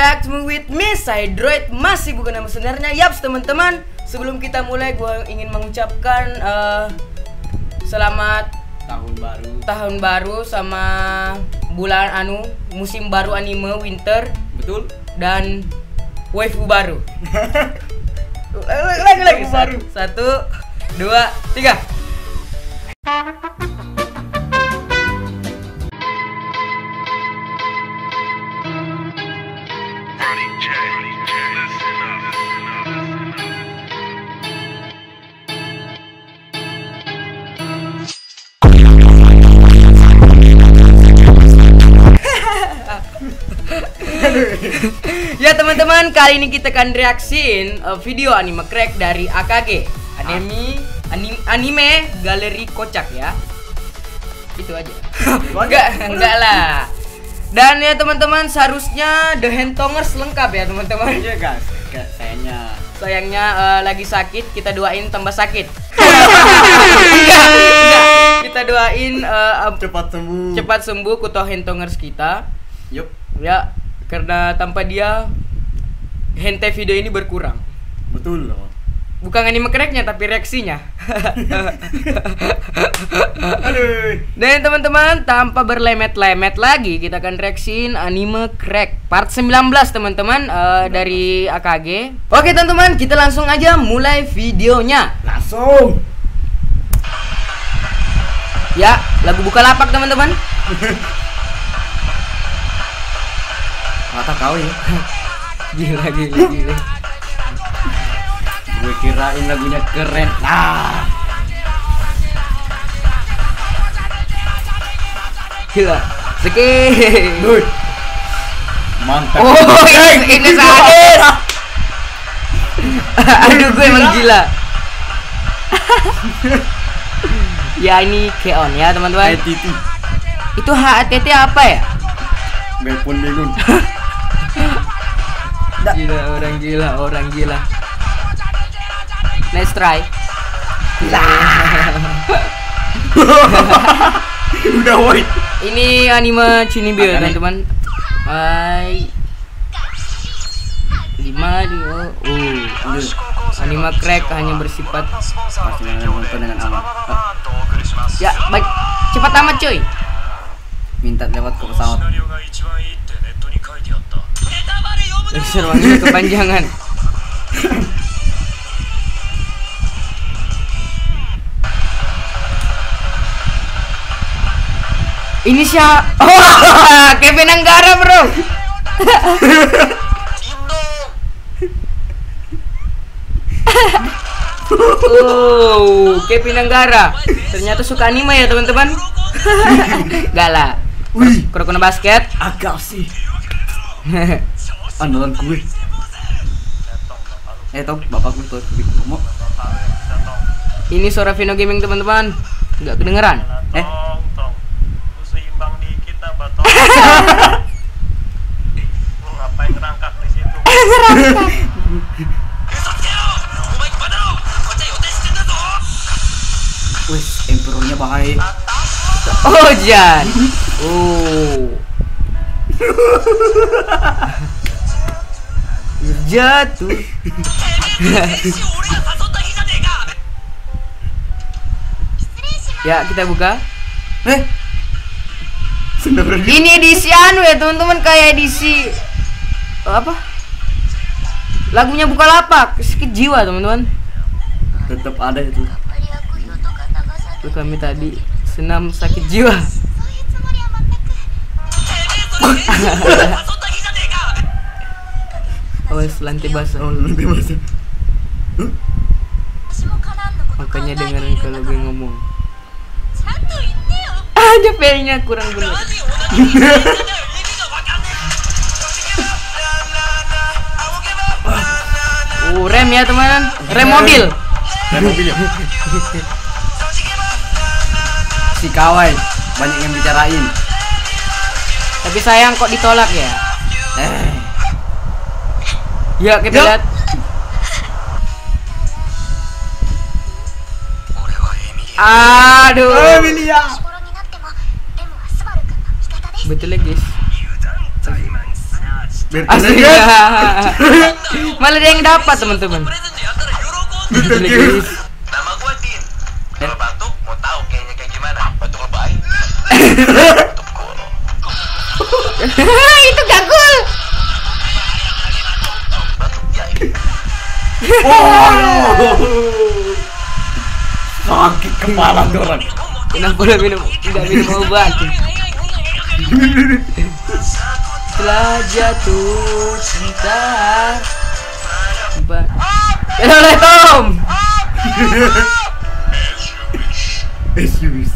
back to with me, saya Droid, masih bukan nama sebenarnya. Yaps teman-teman, sebelum kita mulai gue ingin mengucapkan selamat tahun baru sama bulan musim baru anime winter. Betul. Dan waifu baru. lagi baru. 1, 2, 3. Ya teman-teman, kali ini kita akan reaksiin video anime crack dari AKG, anime galeri kocak ya. Itu aja. enggak lah. Dan ya teman-teman, seharusnya The Hentongers lengkap ya teman-teman. Iya guys, sayangnya lagi sakit, kita doain tambah sakit. enggak. Kita doain cepat sembuh Kuto Hentongers kita. Yup. Ya, karena tanpa dia hentai video ini berkurang. Betul loh. Bukan anime cracknya tapi reaksinya. Aduh. Dan teman-teman, tanpa berlemet-lemet lagi, kita akan reaksiin anime crack part 19 teman-teman, dari AKG. Oke teman-teman, kita langsung aja mulai videonya. Langsung. Ya, lagu Bukalapak teman-teman. Mata kau ya. Gila. Gue kirain lagunya keren. Nah. Gila. Seki. Mantap. Oh, ini sadis. Aduh, gue emang gila. Ya ini Keon ya teman-teman. HTT. Itu HTT apa ya? Belpon bingung. Orang gila. Let's try. Udah woi. Ini anime Chunibyo ya teman-teman. 5 anime crack hanya bersifat dengan aman. ya baik, cepat amat cuy. Minta lewat ke pesawat. Serwannya kepanjangan. Ini siapa? Oh, Kevin Anggara bro. Oh, Kevin Anggara. Ternyata suka anime ya teman-teman. Gak lah. Kurang basket. Agak sih. Andalan gue. Tau bapak gue tuh ngomong. Ini suara Vino Gaming teman-teman. Nggak kedengeran. Seimbang dikit apa toh? Lu ngapain ngerangkak di situ? Wih, emperornya bahaya. Oh, Jan. Oh. Jatuh. Ya, kita buka. Ini edisi anu ya teman-teman, kayak edisi apa? Lagunya Bukalapak, sakit jiwa teman-teman. Tetap ada itu. Itu kami tadi senam sakit jiwa. Lantai basah. Makanya dengerin kalau gue ngomong. JPL-nya kurang bener. Rem ya teman, rem mobil. Ya. Si kawan banyak yang bicarain. Tapi sayang kok ditolak ya. Ya kita lihat. Aduh. Emilia. Betul ya guys. Asli ya. Malah dia yang dapat teman-teman. Nama gua Din. Kalau batuk mau tahu kayaknya kayak gimana? Batuk lebay. Batuk kolo. Itu gagul. Batuk jai. Sakit kepala orang. Kenapa tidak minum obat? Telah jatuh cinta. Oleh Tom. SUVs.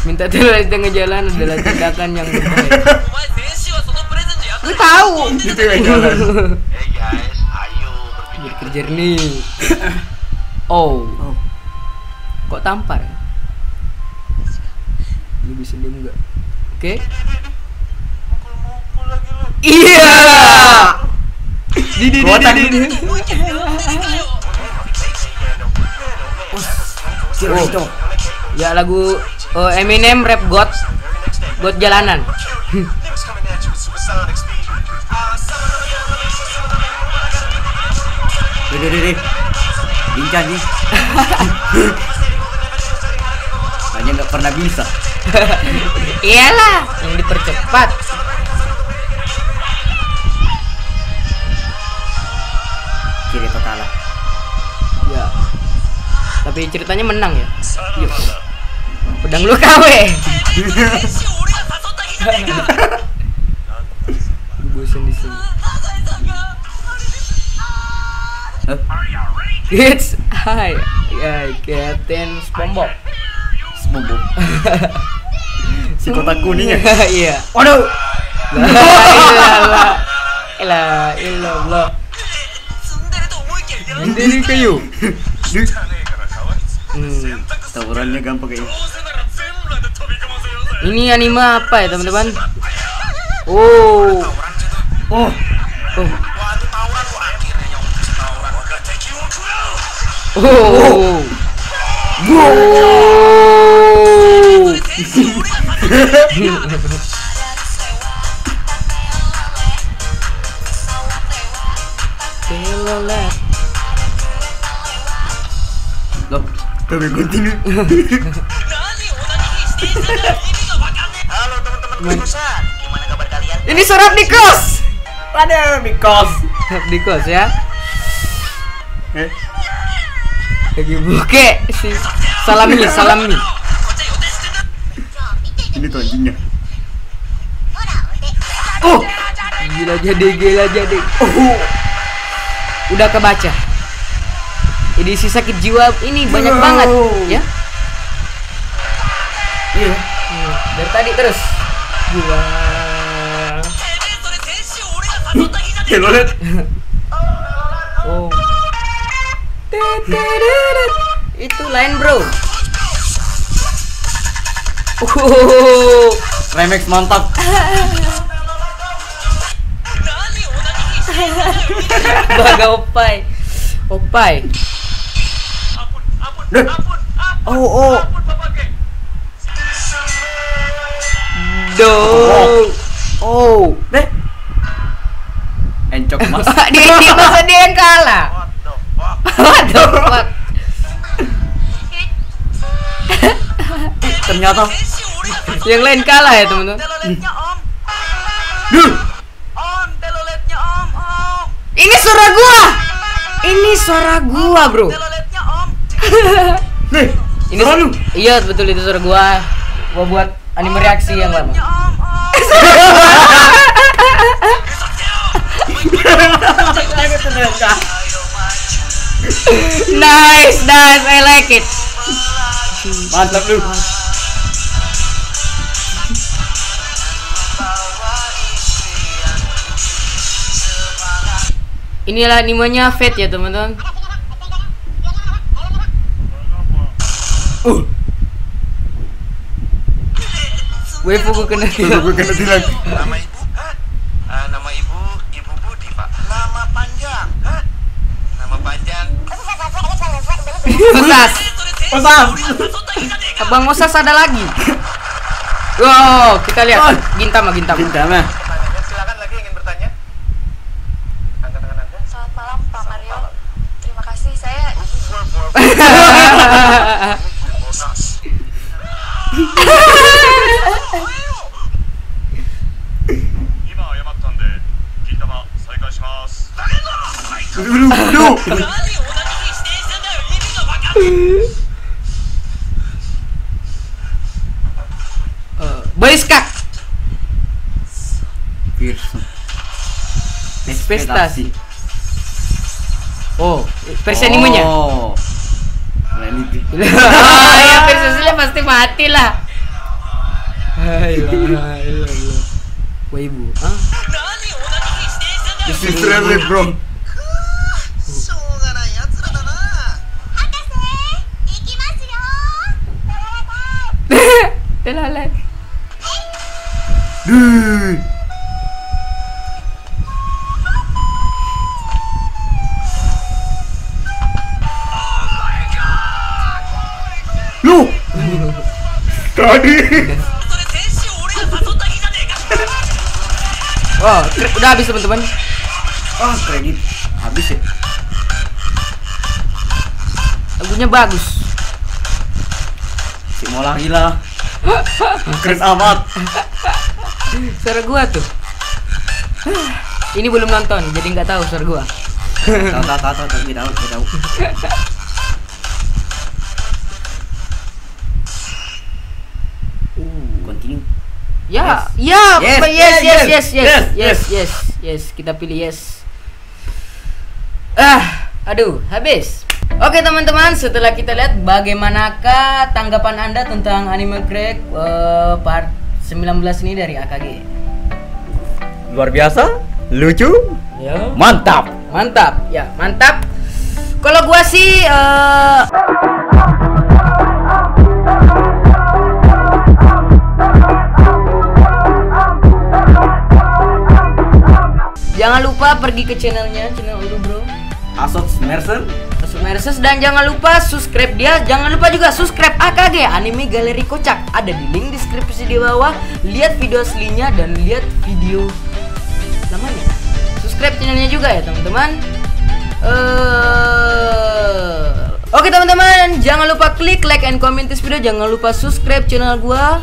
Minta telolet di tengah jalan adalah tindakan yang berbahaya. Lu tahu. Di tengah jalan. Hey guys, ayo berpikir Berjernih. Oh. Kok tampar ya? Lu bisa diem enggak? Oke. mukul lagi lu. Iya. Di. Kira itu. Ya lagu Eminem rap God jalanan. Next coming at you with supersonic speed. Deh. Lincah nih. Hanya nggak pernah bisa. Iyalah, yang dipercepat. Kiri atau kalah? Ya. Tapi ceritanya menang ya. Sana. Pedang lu KW. Bosan di sini. It's hi, ya Captain SpongeBob. SpongeBob. Si kotak kuning ya? Iya. Waduh. La ilallah. Dari kayu. Tawurannya gampang kayaknya. Ini anime apa ya teman-teman? Oh. Oh. Oh. Telolet. Loh, tapi continue. Halo teman-teman kosan, gimana kabar kalian? Ini surat di kos. Ada Mikos. Di kos ya. Lagi buke si salami. Ini tuh anjingnya. Oh, gila jadi. Oh, udah kebaca. Edisi sakit jiwa ini banyak banget ya. Iya. Dari tadi terus. Gila. Telolet. Oh. Itu lain bro. Remix mantap. Baga opai. Deh. Oh. Do. Oh. Deh. Encok mas. Dia masa dia yang kalah. What the fuck? What the fuck? Ternyata. Yang lain kalah ya teman-teman. Teloletnya om. Duh. Om, teloletnya om. Ini suara gua bro. Teloletnya om. Nih. Ini iya betul itu suara gua. Gua buat anime reaksi yang lama. Nice, I like it. Mantap lu. Inilah animenya Fate ya teman-teman. Waifu gue kena Gue kena tilang. Nama ibu? Hah? Nama ibu Budi, Pak. Nama panjang? Hah? Nama panjang? Osas. Osas. Abang Osas ada lagi. Wow, kita lihat. Gintama. Gintama. Silakan lagi ingin bertanya. Angkat tangan Anda. Selamat malam Pak Mario. Terima kasih saya. Duh. Boyskak. Pearson. Ekspektasi. Oh, versi animenya. Oh. Reality. Ya versi pasti mati lah. Ayolah. Wah ibu, ah? This is really bro. しょうがない奴らだな。Telalai. Duh. Lu. Tadi. Oh, udah habis teman-teman. Oh, kredit habis ya. Lagunya bagus. Si Mola gila. Keren amat. Suara gua tuh. Ini belum nonton, jadi nggak tahu suara gua. Tahu, kita tahu. Continue. Ya, yes. Kita pilih yes. Aduh, habis. Oke teman-teman, setelah kita lihat bagaimanakah tanggapan Anda tentang Anime Crack part 19 ini dari AKG. Luar biasa, lucu, Ya. mantap. Mantap. Kalau gua sih jangan lupa pergi ke channel lu bro, Asots Mercer. Merces, dan jangan lupa subscribe dia. Jangan lupa juga subscribe AKG Anime Galeri Kocak, ada di link deskripsi di bawah. Lihat video aslinya dan lihat video lamanya. Subscribe channelnya juga ya teman-teman. Oke teman-teman, jangan lupa klik like and comment this video. Jangan lupa subscribe channel gua.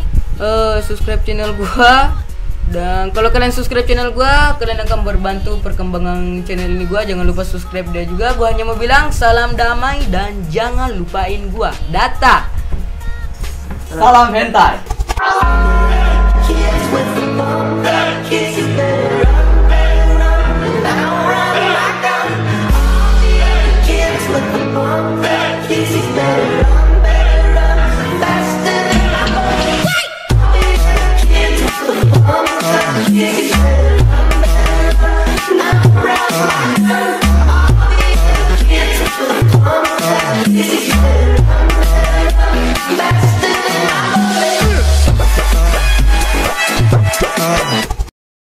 Dan kalau kalian subscribe channel gua, kalian akan berbantu perkembangan channel ini gua. Jangan lupa subscribe dia juga. Gua hanya mau bilang salam damai dan jangan lupain gua. Data. Salam hentai.